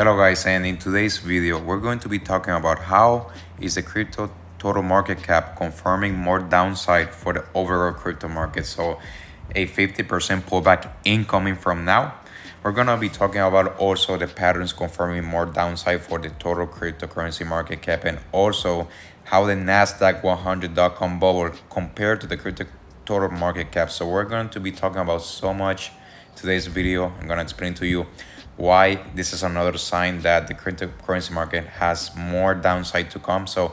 Hello guys, and in today's video we're going to be talking about how is the crypto total market cap confirming more downside for the overall crypto market. So a 50% pullback incoming from now. We're going to be talking about also the patterns confirming more downside for the total cryptocurrency market cap, and also how the Nasdaq 100.com bubble compared to the crypto total market cap. So we're going to be talking about so much today's video. I'm going to explain to you why this is another sign that the cryptocurrency market has more downside to come. So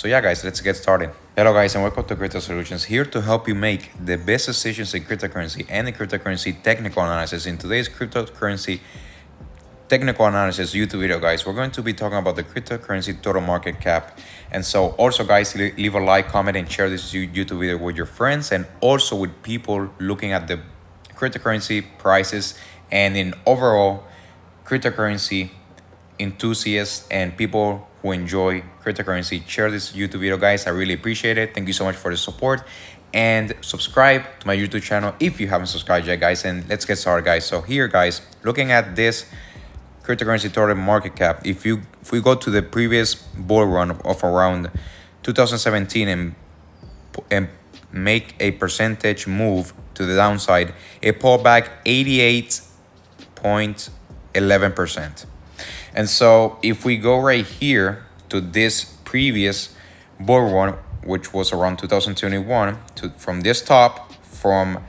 yeah guys, let's get started. Hello guys, and welcome to Crypto Solutions, here to help you make the best decisions in cryptocurrency and in cryptocurrency technical analysis. In today's cryptocurrency technical analysis YouTube video, guys, we're going to be talking about the cryptocurrency total market cap. And so also guys, leave a like, comment, and share this YouTube video with your friends, and also with people looking at the cryptocurrency prices and in overall cryptocurrency enthusiasts and people who enjoy cryptocurrency. Share this YouTube video, guys. I really appreciate it. Thank you so much for the support, and subscribe to my YouTube channel if you haven't subscribed yet, guys. And let's get started, guys. So here, guys, looking at this cryptocurrency total market cap, if we go to the previous bull run of around 2017 and make a percentage move to the downside, it pulled back 88.11%. And so if we go right here to this previous bull run, which was around 2021, from this top, from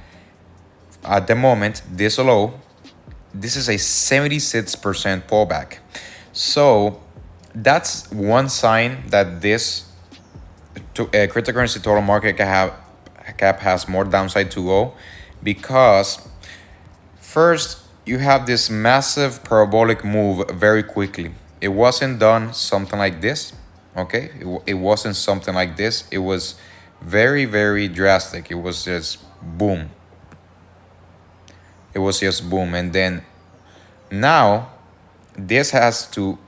at the moment this low, this is a 76% pullback. So that's one sign that this cryptocurrency total market cap has more downside to go, because first, you have this massive parabolic move very quickly. It wasn't done something like this, okay? It wasn't something like this. It was very, very drastic. It was just boom. It was just boom. And then now this has to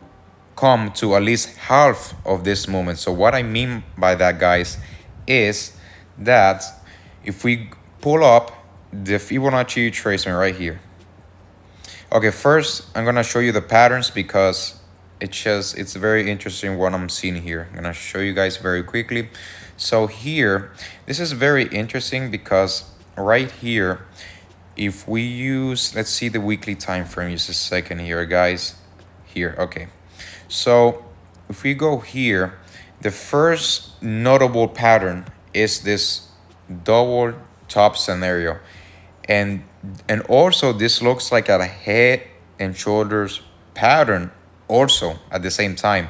come to at least half of this movement. So what I mean by that, guys, is that if we pull up the Fibonacci retracement right here. Okay, first I'm gonna show you the patterns, because it's very interesting what I'm seeing here. I'm gonna show you guys very quickly. So here, this is very interesting because right here, if we use, let's see the weekly time frame, just a second here, guys. Here, okay. So if we go here, the first notable pattern is this double top scenario. And also this looks like a head and shoulders pattern also at the same time.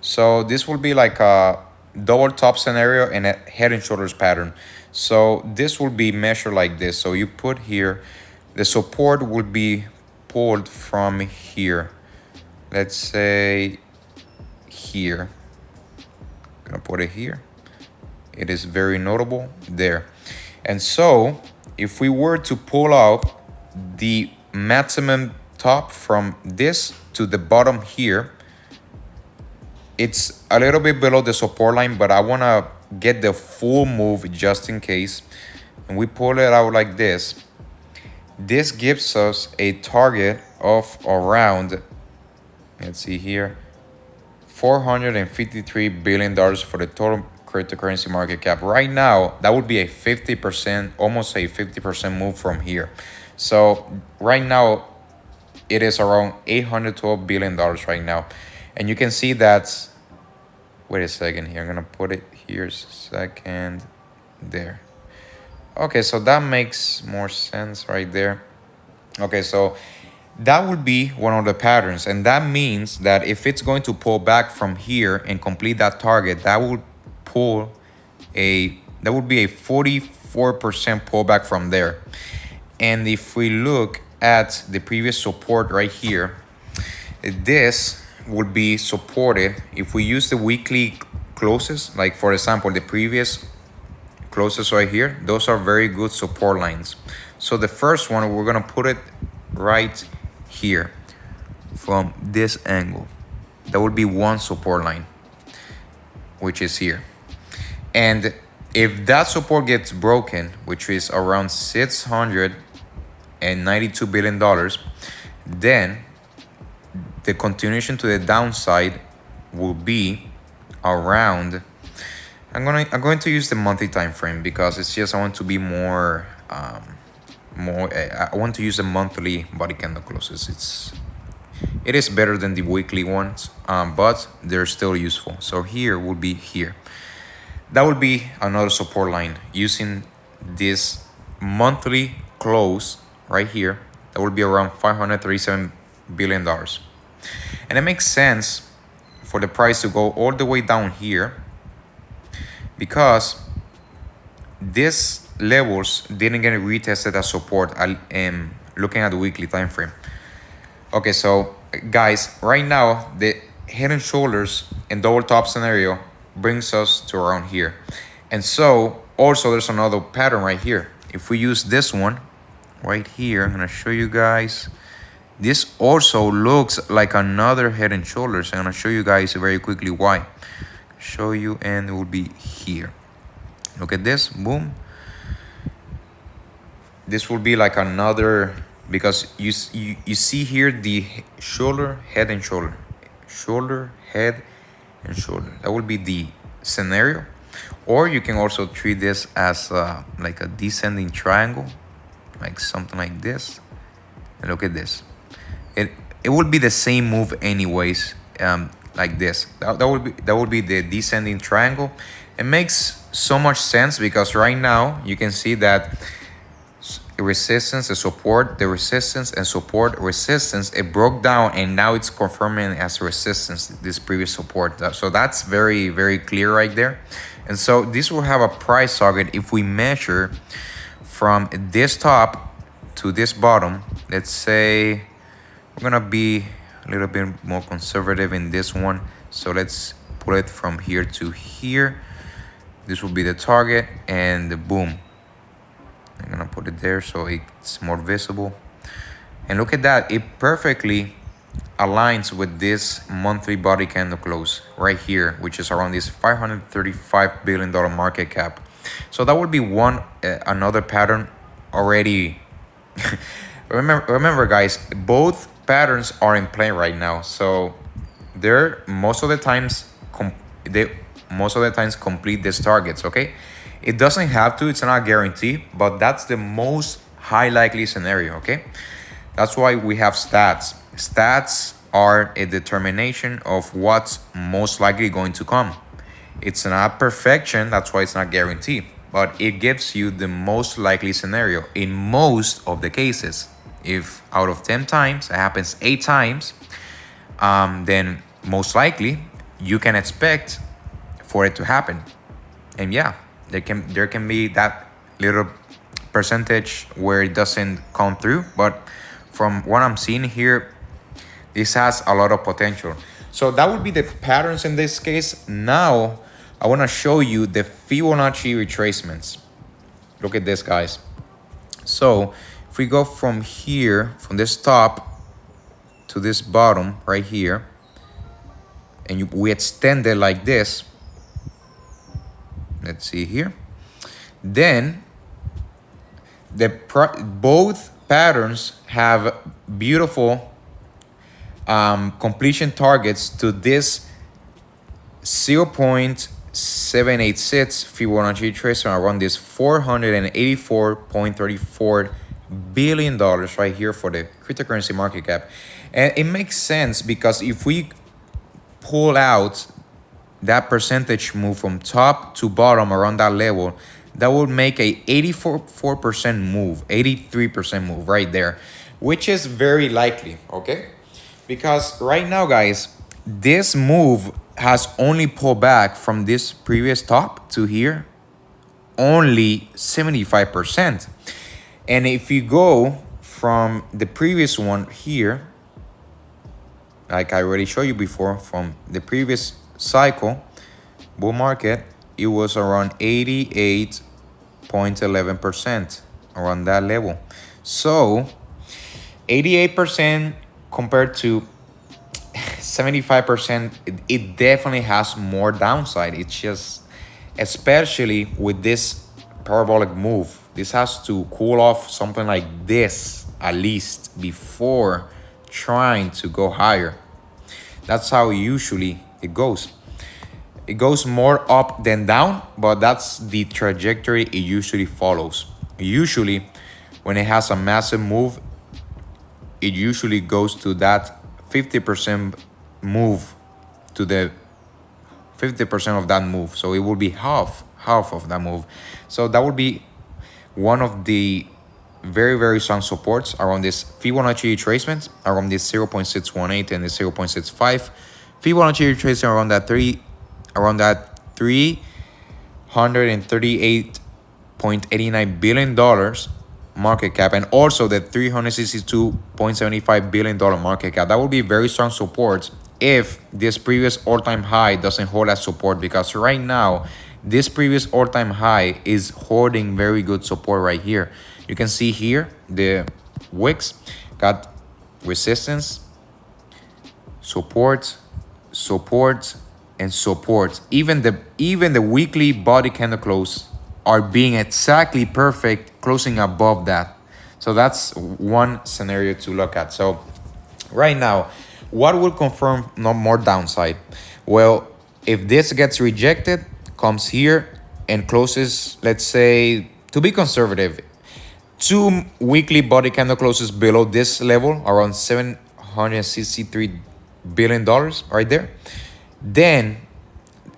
So this will be like a double top scenario and a head and shoulders pattern. So this will be measured like this. So you put here, the support will be pulled from here. Let's say here. I'm gonna put it here. It is very notable there. And so if we were to pull out the maximum top from this to the bottom here, it's a little bit below the support line, but I want to get the full move just in case. And we pull it out like this. This gives us a target of around, let's see here, $453 billion for the total cryptocurrency market cap. Right now, that would be a 50%, almost a 50% move from here. So right now, it is around $812 billion right now. And you can see that, wait a second here, I'm gonna put it here, second, there. Okay, so that makes more sense right there. Okay, so that would be one of the patterns. And that means that if it's going to pull back from here and complete that target, that would be a 44% pullback from there. And if we look at the previous support right here, this would be supported if we use the weekly closes. Like for example, the previous closes right here, those are very good support lines. So the first one, we're gonna put it right here from this angle. That would be one support line, which is here. And if that support gets broken, which is around $692 billion, then the continuation to the downside will be around, I'm going to use the monthly time frame because it's just, I want to be more I want to use the monthly body candle closes. It is better than the weekly ones, but they're still useful. So here will be here. That would be another support line using this monthly close right here. That would be around $537 billion. And it makes sense for the price to go all the way down here because these levels didn't get retested as support looking at the weekly time frame. Okay, so guys, right now the head and shoulders and double top scenario brings us to around here. And so also there's another pattern right here. If we use this one right here, I'm gonna show you guys. This also looks like another head and shoulders. I'm gonna show you guys very quickly why. Show you, and it will be here. Look at this, boom. This will be like another, because you see here the shoulder, head and shoulder, shoulder, head and shoulder. That will be the scenario. Or you can also treat this as like a descending triangle, like something like this. And look at this. It would be the same move anyways, like this. That would be the descending triangle. It makes so much sense because right now you can see that resistance, the support, the resistance, and support, resistance, it broke down and now it's confirming as resistance this previous support. So that's very, very clear right there. And so this will have a price target if we measure from this top to this bottom. Let's say we're gonna be a little bit more conservative in this one. So let's put it from here to here. This will be the target, and boom. I'm gonna put it there so it's more visible. And look at that, it perfectly aligns with this monthly body candle close right here, which is around this $535 billion market cap. So that would be another pattern already. remember guys, both patterns are in play right now. So they're most of the times complete these targets, okay? It doesn't have to, it's not a guarantee, but that's the most high likely scenario, okay? That's why we have stats. Stats are a determination of what's most likely going to come. It's not perfection, that's why it's not guaranteed, but it gives you the most likely scenario in most of the cases. If out of 10 times, it happens 8 times, then most likely you can expect for it to happen. And yeah, there can be that little percentage where it doesn't come through, but from what I'm seeing here, this has a lot of potential. So that would be the patterns in this case. Now I want to show you the Fibonacci retracements. Look at this, guys. So if we go from here, from this top to this bottom right here, and we extend it like this, let's see here, then both patterns have beautiful completion targets to this 0.786 Fibonacci retracement around this $484.34 billion right here for the cryptocurrency market cap. And it makes sense because if we pull out that percentage move from top to bottom around that level, that would make a 84% move, 83% move right there, which is very likely, okay? Because right now, guys, this move has only pulled back from this previous top to here, only 75%. And if you go from the previous one here, like I already showed you before, from the previous cycle, bull market, it was around 88.11%, around that level. So 88% compared to 75%, it definitely has more downside. It's just, especially with this parabolic move, this has to cool off something like this at least before trying to go higher. That's how usually it goes. It goes more up than down, but that's the trajectory it usually follows. Usually, when it has a massive move, it usually goes to that 50% move, to the 50% of that move. So it will be half of that move. So that would be one of the very strong supports around this Fibonacci retracement, around this 0.618 and the 0.65. Fibonacci retracement around that 338.89 billion dollars market cap, and also the $362.75 billion market cap. That would be very strong support if this previous all-time high doesn't hold as support, because right now this previous all-time high is holding very good support right here. You can see here the wicks got resistance, support, and support. Even the weekly body candle close are being exactly perfect, closing above that. So that's one scenario to look at. So right now, what will confirm no more downside? Well, if this gets rejected, comes here and closes, let's say, to be conservative, 2 weekly body candle closes below this level, around $763 billion right there, then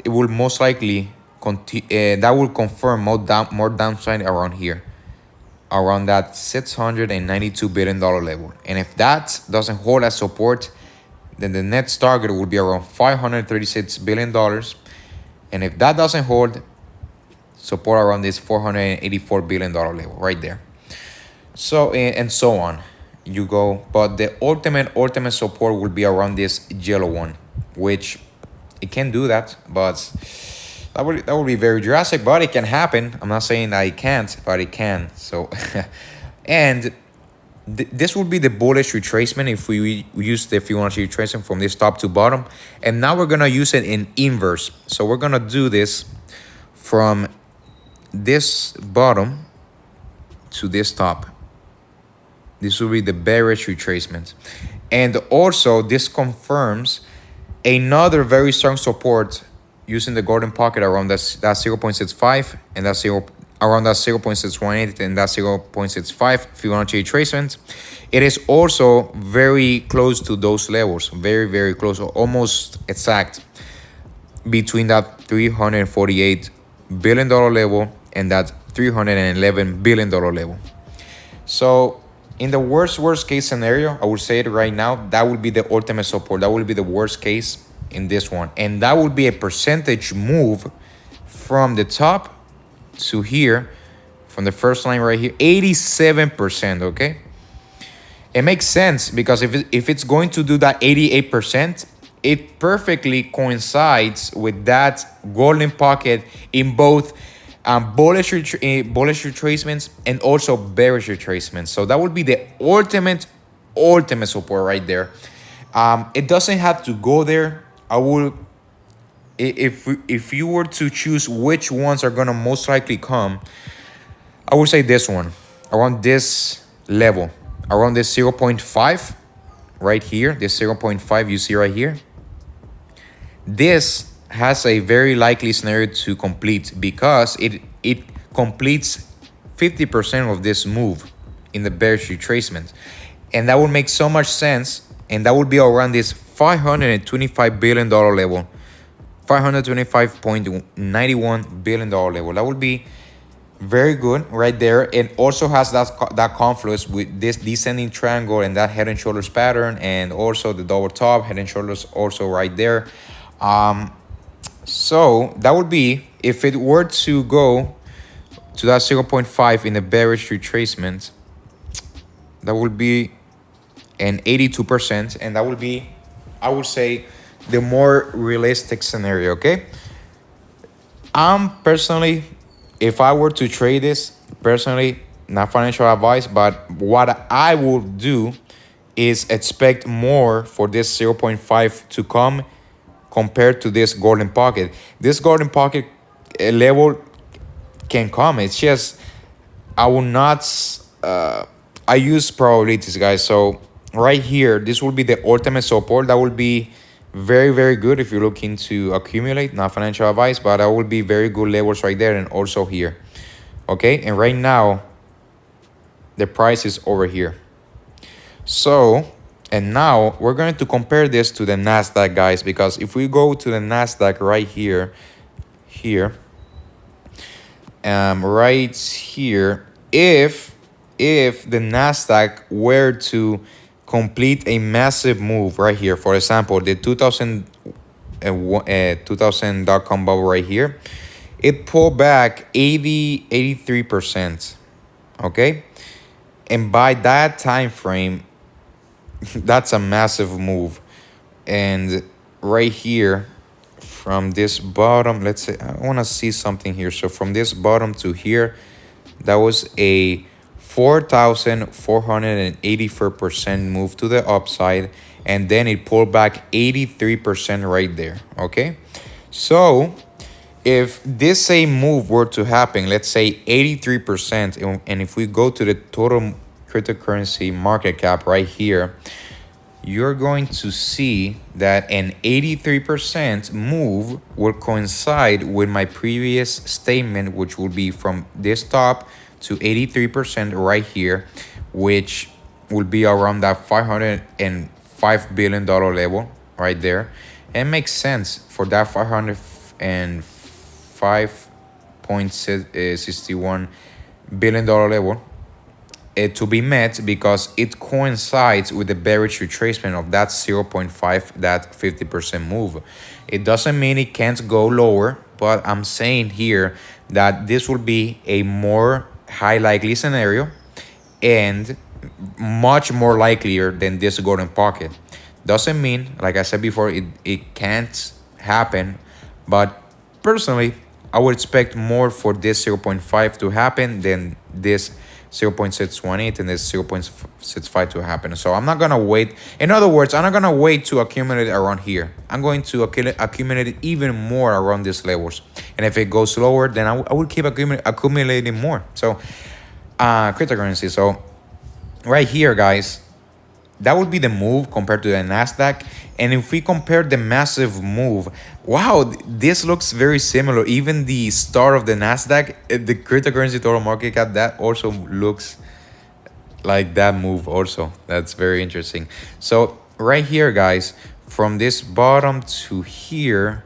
it will most likely that will confirm more downside around here, around that $692 billion level. And if that doesn't hold as support, then the next target will be around $536 billion. And if that doesn't hold, support around this $484 billion level right there. So, and so on you go. But the ultimate support will be around this yellow one, which it can do that, but that would be very drastic, but it can happen. I'm not saying that it can't, but it can. So, and this would be the bullish retracement if we use the Fibonacci retracement from this top to bottom. And now we're going to use it in inverse. So we're going to do this from this bottom to this top. This will be the bearish retracement. And also this confirms another very strong support using the golden pocket around that 0.65 and that around that 0.618 and that 0.65 Fibonacci retracement. It is also very close to those levels, very close, almost exact, between that $348 billion level and that $311 billion level. So in the worst case scenario, I would say it right now, that would be the ultimate support. That would be the worst case in this one. And that would be a percentage move from the top to here, from the first line right here, 87%, okay? It makes sense because if it's going to do that 88%, it perfectly coincides with that golden pocket in both bullish retracements and also bearish retracements. So that would be the ultimate support right there. It doesn't have to go there. I will, if you were to choose which ones are gonna most likely come, I would say this one, around this level, around this 0.5 right here, this 0.5 you see right here. This has a very likely scenario to complete because it completes 50% of this move in the bearish retracement. And that would make so much sense, and that would be around this $525 billion level, $525.91 billion level. That would be very good right there. It also has that confluence with this descending triangle and that head and shoulders pattern, and also the double top, head and shoulders also right there. So that would be, if it were to go to that 0.5 in the bearish retracement, that would be an 82%, and that would be, I would say, the more realistic scenario, okay? Personally, if I were to trade this, personally, not financial advice, but what I would do is expect more for this 0.5 to come compared to this golden pocket. This golden pocket level can come. It's just, I will not, I use probabilities, guys. So right here, this will be the ultimate support. That will be Very, very good if you're looking to accumulate. Not financial advice, but that would be very good levels right there, and also here. Okay, and right now the price is over here. So, and now we're going to compare this to the Nasdaq, guys, because if we go to the Nasdaq right here, right here, if the Nasdaq were to complete a massive move right here, for example, the 2000 dot-com bubble right here, it pulled back 83%. Okay, and by that time frame, that's a massive move. And right here, from this bottom, let's say I want to see something here. So from this bottom to here, that was a 4,484% move to the upside, and then it pulled back 83% right there. Okay, so if this same move were to happen, let's say 83%, and if we go to the total cryptocurrency market cap right here, you're going to see that an 83% move will coincide with my previous statement, which will be from this top to 83% right here, which will be around that $505 billion level right there. And it makes sense for that $505.61 billion level to be met, because it coincides with the bearish retracement of that 0.5, that 50% move. It doesn't mean it can't go lower, but I'm saying here that this will be a more high likely scenario and much more likelier than this golden pocket. Doesn't mean, like I said before, it can't happen, but personally I would expect more for this 0.5 to happen than this 0.618 and this 0.65 to happen. So I'm not gonna wait. In other words, I'm not gonna wait to accumulate around here. I'm going to accumulate even more around these levels. And if it goes lower, then I will keep accumulating more. So cryptocurrency. So right here, guys, that would be the move compared to the Nasdaq. And if we compare the massive move, wow, this looks very similar. Even the start of the Nasdaq, the cryptocurrency total market cap, that also looks like that move also. That's very interesting. So right here, guys, from this bottom to here,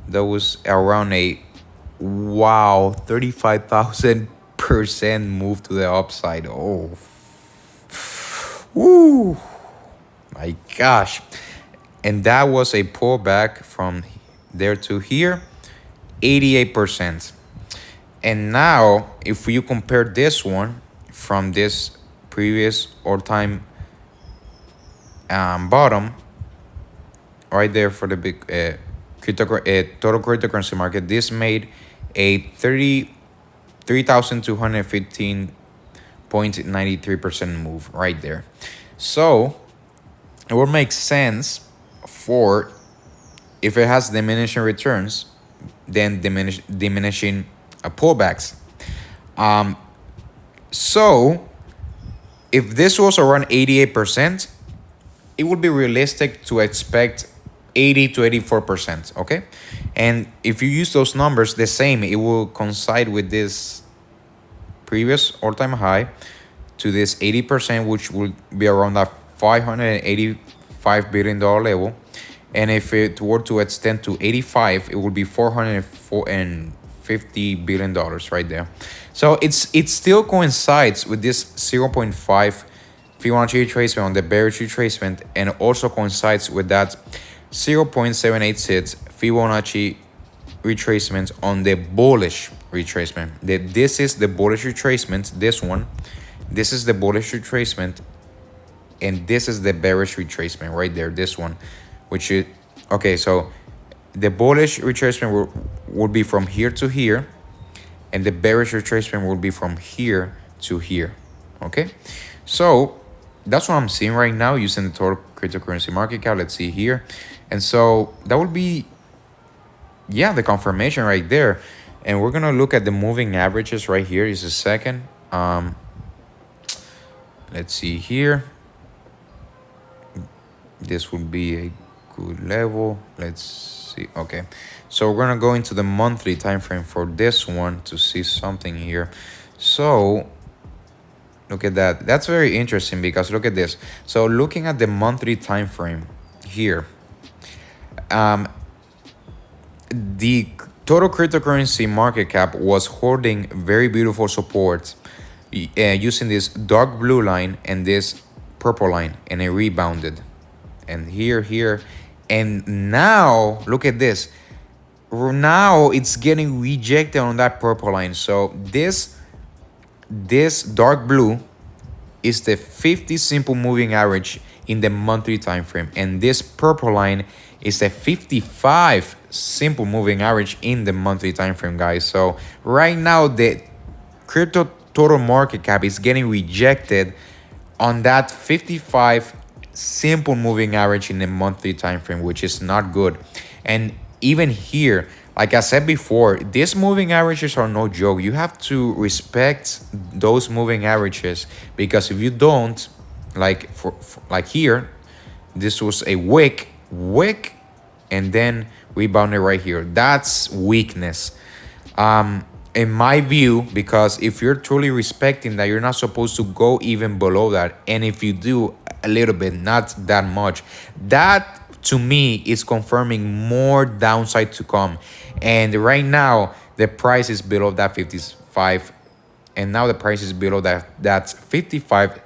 that was around a, wow, 35,000% move to the upside. Oh, woo, my gosh. And that was a pullback from there to here, 88%. And now if you compare this one from this previous all-time bottom right there for the big total cryptocurrency market, this made a 3,215.93% move right there. So it would make sense for, if it has diminishing returns, then diminishing pullbacks. So if this was around 88%, it would be realistic to expect 80 to 84%. Okay, and if you use those numbers the same, it will coincide with this previous all-time high to this 80%, which will be around that $585 billion level. And if it were to extend to 85, it would be $450 billion right there. So it still coincides with this 0.5 Fibonacci retracement on the bearish retracement, and also coincides with that 0.786 Fibonacci retracement on the bullish retracement. This is the bullish retracement, this one. This is the bullish retracement, and this is the bearish retracement right there, this one, which is, okay, so the bullish retracement would be from here to here, and the bearish retracement will be from here to here. Okay, so that's what I'm seeing right now using the total cryptocurrency market cap. Let's see here. And so that would be, yeah, the confirmation right there. And we're gonna look at the moving averages right here. Is a second. Let's see here. This would be a good level. Let's see. Okay, so we're gonna go into the monthly time frame for this one to see something here. So look at that. That's very interesting because look at this. So looking at the monthly time frame here, the total cryptocurrency market cap was holding very beautiful support using this dark blue line and this purple line, and it rebounded. And here, and now look at this. Now it's getting rejected on that purple line. So this dark blue is the 50 simple moving average in the monthly time frame, and this purple line is the 55 simple moving average in the monthly time frame, guys. So right now the crypto total market cap is getting rejected on that 55 simple moving average in the monthly time frame, which is not good. And even here, like I said before, these moving averages are no joke. You have to respect those moving averages, because if you don't, like like here, this was a wick, and then rebounded right here. That's weakness. In my view, because if you're truly respecting that, you're not supposed to go even below that. And if you do a little bit, not that much, that to me is confirming more downside to come. And right now the price is below that 55, and now the price is below that's 55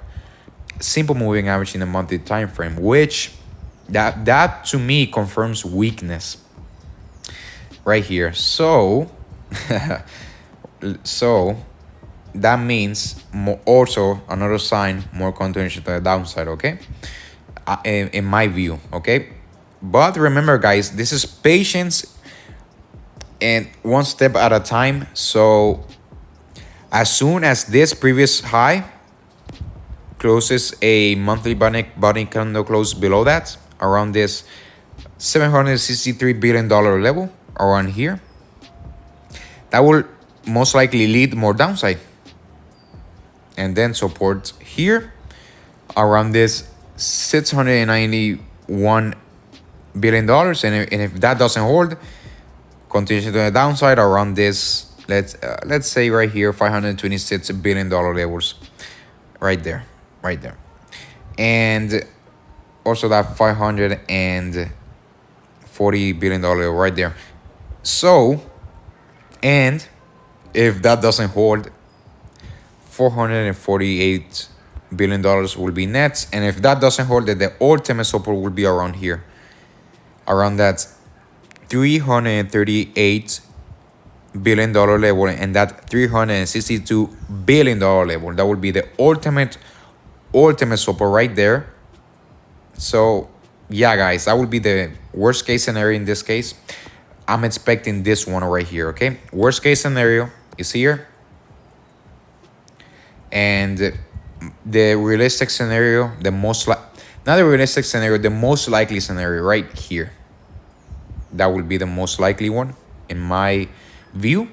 simple moving average in the monthly time frame, which that to me confirms weakness right here. So so that means also another sign, more continuation to the downside, okay, in my view, okay. But remember, guys, this is patience and one step at a time. So as soon as this previous high closes a monthly body candle close below that, around this $763 billion level, around here, that will most likely lead more downside, and then support here around this $691 billion, and if that doesn't hold, continue to the downside around this, let's say right here, $526 billion levels, right there, and also that $540 billion level right there. So, and if that doesn't hold, $448 billion will be net. And if that doesn't hold, then the ultimate support will be around here, around that $338 billion level, and that $362 billion level. That will be the ultimate support right there. So yeah, guys, that will be the worst case scenario in this case. I'm expecting this one right here, okay? Worst case scenario is here, and the realistic scenario, the most the most likely scenario right here, that will be the most likely one in my view.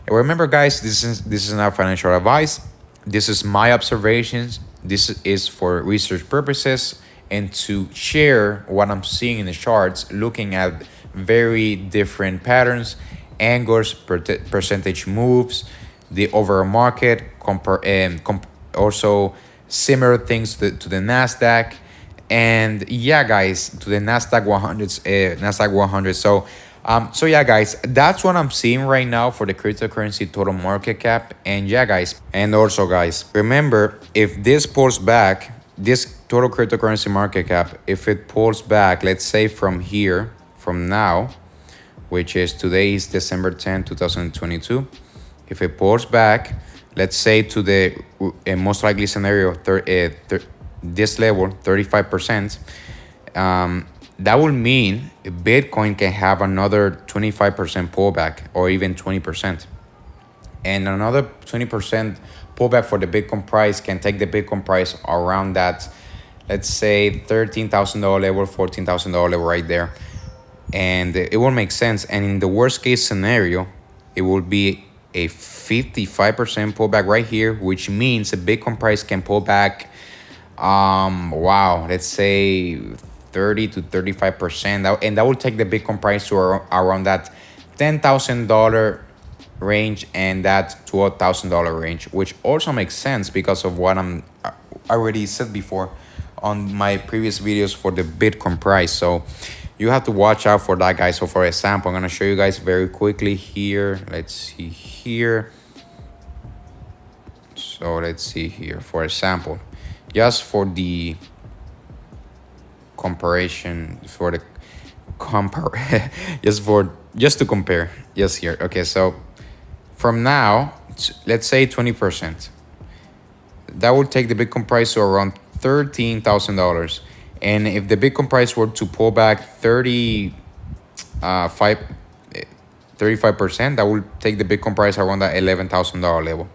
And remember, guys, this is not financial advice. This is my observations. This is for research purposes and to share what I'm seeing in the charts, looking at very different patterns, angles, percentage moves, the overall market, also similar things to the Nasdaq, and yeah, guys, to the Nasdaq 100. So yeah, guys, that's what I'm seeing right now for the cryptocurrency total market cap. And yeah, guys, and also, guys, remember, if this pulls back, this total cryptocurrency market cap, if it pulls back, let's say from here, from now, which is today is December 10, 2022, if it pulls back, let's say to the most likely scenario, this level, 35%, that will mean Bitcoin can have another 25% pullback, or even 20%. And another 20% pullback for the Bitcoin price can take the Bitcoin price around that, let's say, $13,000 level, $14,000 level right there. And it will make sense. And in the worst case scenario, it will be a 55% pullback right here, which means the Bitcoin price can pull back, wow, let's say 30 to 35%, and that will take the Bitcoin price to around that $10,000 range and that $12,000 range, which also makes sense because of what I already said before on my previous videos for the Bitcoin price. So you have to watch out for that, guys. So for example, I'm going to show you guys very quickly here. Let's see here. So let's see here, for example, just for the comparison, for the just to compare, just here. Okay, so from now, let's say 20%. That would take the Bitcoin price to around $13,000. And if the Bitcoin price were to pull back 35%, that would take the Bitcoin price around that $11,000 level.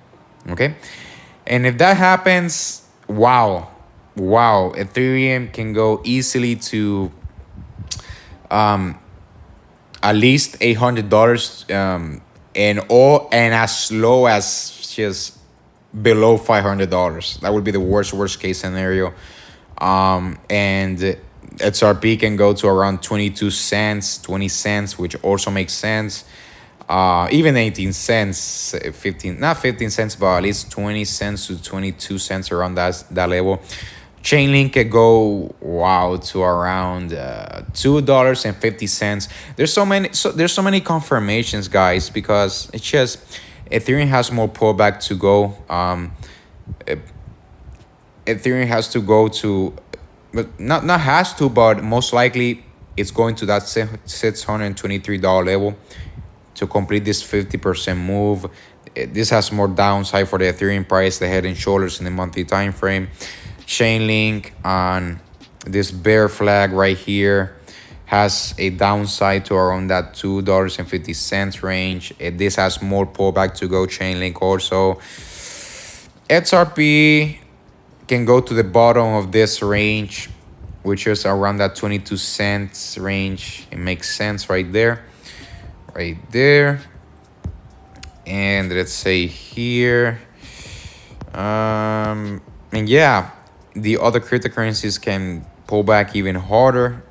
Okay, and if that happens, wow, Ethereum can go easily to at least $800, and as low as just below $500. That would be the worst case scenario. And XRP can go to around 22 cents, 20 cents, which also makes sense. Even 18 cents, 15, not 15 cents, but at least 20 cents to 22 cents around that level. Chainlink could go to around $2.50. There's so many confirmations, guys, because it's just Ethereum has more pullback to go. Ethereum has to go to, but not has to, but most likely it's going to that $623 level to complete this 50% move. This has more downside for the Ethereum price, the head and shoulders in the monthly time frame. Chainlink on this bear flag right here has a downside to around that $2.50 range. This has more pullback to go. Chainlink also. XRP can go to the bottom of this range, which is around that 22 cents range. It makes sense right there. And let's say here, and yeah, the other cryptocurrencies can pull back even harder.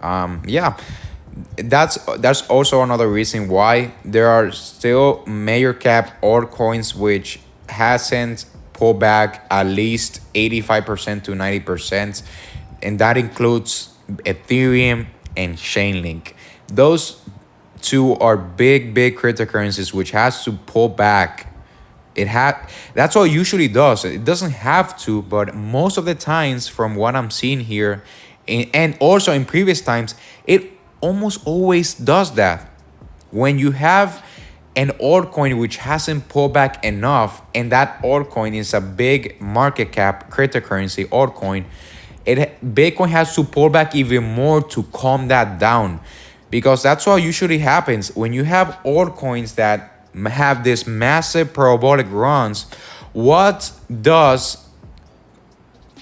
That's also another reason why there are still major cap altcoins which hasn't pulled back at least 85% to 90%, and that includes Ethereum and Chainlink. Those two are big cryptocurrencies which has to pull back. That's what it usually does. It doesn't have to, but most of the times from what I'm seeing here, and also in previous times, it almost always does that. When you have an altcoin which hasn't pulled back enough, and that altcoin is a big market cap cryptocurrency altcoin, Bitcoin has to pull back even more to calm that down, because that's what usually happens when you have altcoins that have this massive parabolic runs. What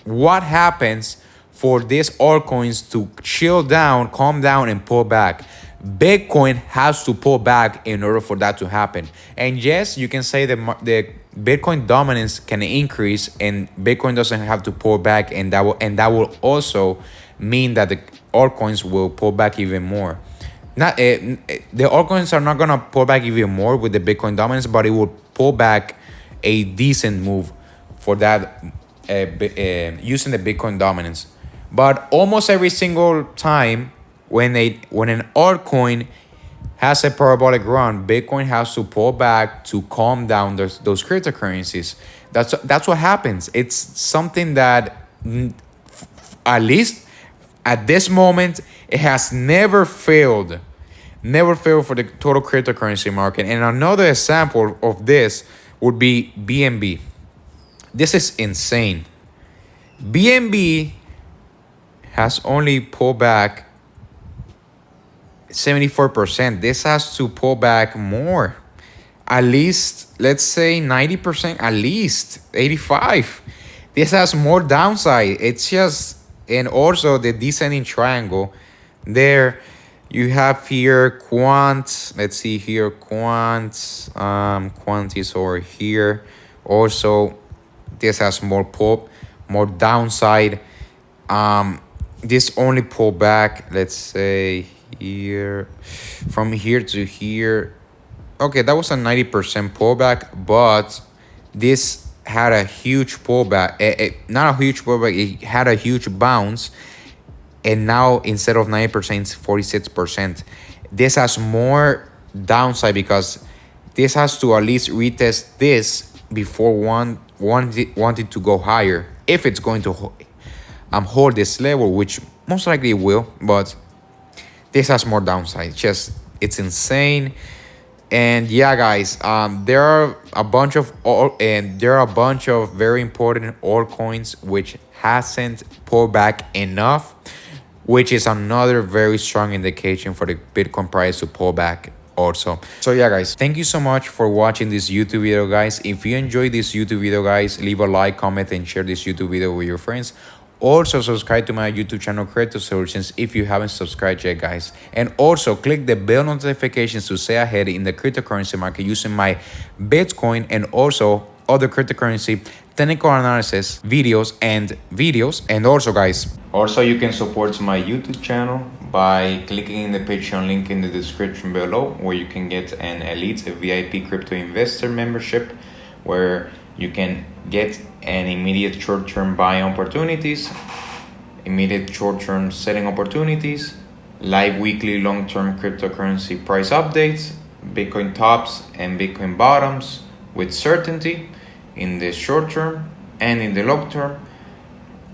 happens for these altcoins to chill down, calm down, and pull back? Bitcoin has to pull back in order for that to happen. And yes, you can say that the Bitcoin dominance can increase and Bitcoin doesn't have to pull back, and that will also mean that the altcoins will pull back even more. The altcoins are not gonna pull back even more with the Bitcoin dominance, but it will pull back a decent move for that using the Bitcoin dominance. But almost every single time when an altcoin has a parabolic run, Bitcoin has to pull back to calm down those cryptocurrencies. That's what happens. It's something that, at least at this moment, it has never failed for the total cryptocurrency market. And another example of this would be BNB. This is insane. BNB has only pulled back 74%. This has to pull back more. At least, let's say 90%, at least 85%. This has more downside. It's just, and also the descending triangle there. You have here quant. Let's see here, quant is over here. Also, this has more downside. this only pull back, let's say here, from here to here. Okay, that was a 90% pullback, but this had a huge pullback. Not a huge pullback, it had a huge bounce. And now instead of 90%, it's 46%. This has more downside because this has to at least retest this before wanted to go higher. If it's going to hold this level, which most likely it will, but this has more downside. It's insane. And yeah, guys, there are a bunch of very important altcoins which hasn't pulled back enough, which is another very strong indication for the Bitcoin price to pull back also. So yeah, guys, thank you so much for watching this YouTube video, guys. If you enjoyed this YouTube video, guys, leave a like, comment, and share this YouTube video with your friends. Also, subscribe to my YouTube channel, Crypto Solutions, if you haven't subscribed yet, guys. And also, click the bell notifications to stay ahead in the cryptocurrency market using my Bitcoin and also other cryptocurrency technical analysis videos. And also, guys, also you can support my YouTube channel by clicking in the Patreon link in the description below, where you can get an elite, a VIP crypto investor membership, where you can get an immediate short-term buying opportunities, immediate short-term selling opportunities, live weekly long-term cryptocurrency price updates, Bitcoin tops and Bitcoin bottoms with certainty in the short term and in the long term.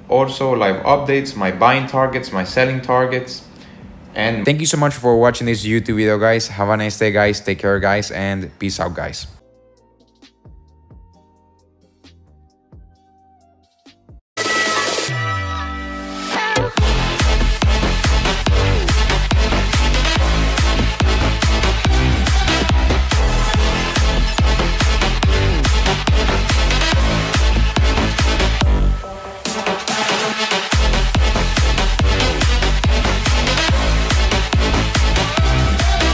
Also live updates, my buying targets, my selling targets. And thank you so much for watching this YouTube video, guys. Have a nice day, guys. Take care, guys, and peace out, guys.